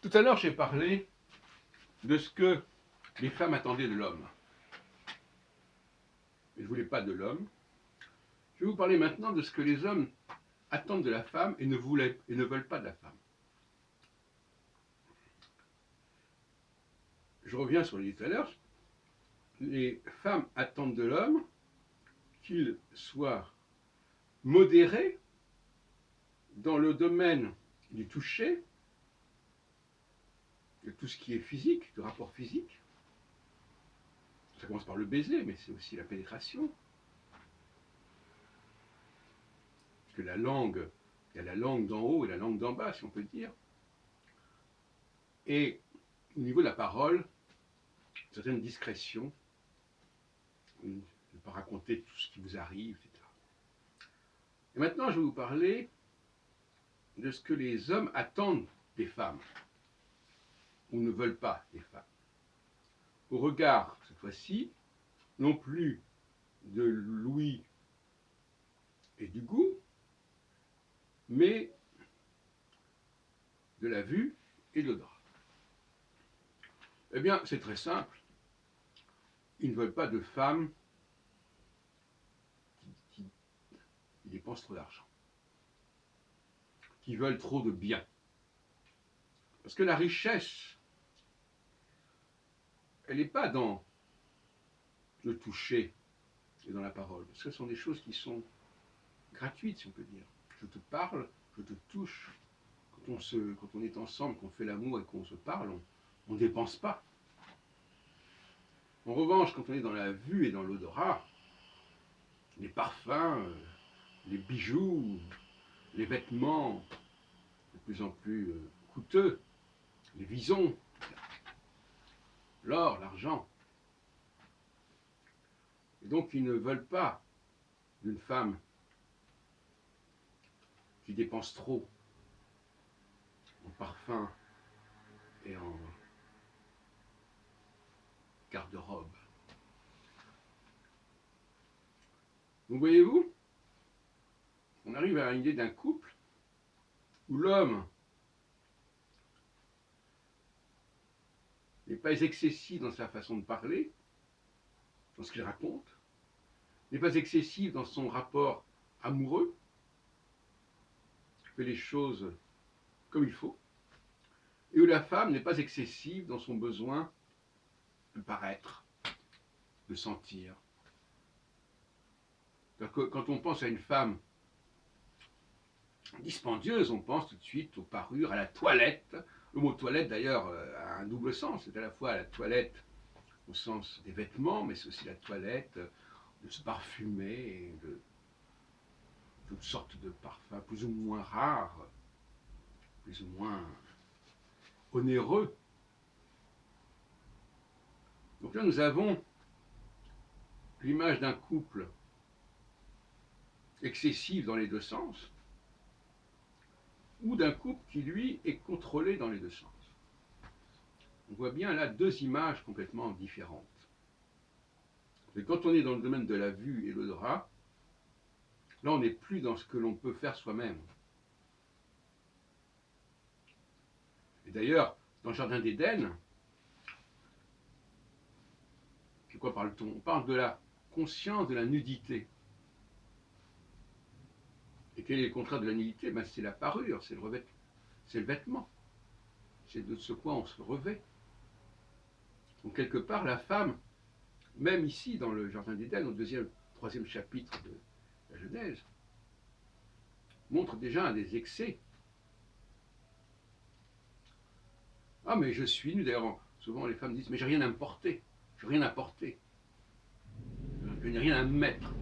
Tout à l'heure, j'ai parlé de ce que les femmes attendaient de l'homme. Je ne voulais pas de l'homme. Je vais vous parler maintenant de ce que les hommes attendent de la femme et ne veulent pas de la femme. Je reviens sur ce que j'ai dit tout à l'heure. Les femmes attendent de l'homme qu'il soit modéré dans le domaine du toucher, de tout ce qui est physique, de rapport physique. Ça commence par le baiser, mais c'est aussi la pénétration. Parce que la langue, il y a la langue d'en haut et la langue d'en bas, si on peut dire. Et au niveau de la parole, une certaine discrétion, ne pas raconter tout ce qui vous arrive, etc. Et maintenant, je vais vous parler de ce que les hommes attendent des femmes, ou ne veulent pas des femmes. Au regard, cette fois-ci, non plus de l'ouïe et du goût, mais de la vue et de l'odorat. Eh bien, c'est très simple. Ils ne veulent pas de femmes qui dépensent trop d'argent, qui veulent trop de biens. Parce que la richesse, elle n'est pas dans le toucher et dans la parole. Parce que ce sont des choses qui sont gratuites, si on peut dire. Je te parle, je te touche. Quand on est ensemble, qu'on fait l'amour et qu'on se parle, on ne dépense pas. En revanche, quand on est dans la vue et dans l'odorat, les parfums, les bijoux, les vêtements de plus en plus coûteux, les visons, l'or, l'argent. Et donc ils ne veulent pas d'une femme qui dépense trop en parfum et en garde-robe. Donc voyez-vous, on arrive à l'idée d'un couple où l'homme n'est pas excessif dans sa façon de parler, dans ce qu'il raconte, n'est pas excessif dans son rapport amoureux, fait les choses comme il faut, et où la femme n'est pas excessive dans son besoin de paraître, de sentir. Quand on pense à une femme dispendieuse, on pense tout de suite aux parures, à la toilette. Le mot toilette d'ailleurs a un double sens, c'est à la fois la toilette au sens des vêtements, mais c'est aussi la toilette de se parfumer, et de toutes sortes de parfums plus ou moins rares, plus ou moins onéreux. Donc là nous avons l'image d'un couple excessif dans les deux sens, ou d'un couple qui lui est contrôlé dans les deux sens. On voit bien là deux images complètement différentes. Et quand on est dans le domaine de la vue et l'odorat, là on n'est plus dans ce que l'on peut faire soi-même. Et d'ailleurs, dans le jardin d'Éden, de quoi parle-t-on? On parle de la conscience de la nudité. Et quel est le contraire de la nudité? C'est la parure, c'est le vêtement. C'est de ce quoi on se revêt. Donc quelque part, la femme, même ici dans le jardin d'Éden, au troisième chapitre de la Genèse, montre déjà un des excès. Ah mais je suis nu, d'ailleurs souvent les femmes disent mais j'ai rien à me porter, je n'ai rien à porter, je n'ai rien à me mettre.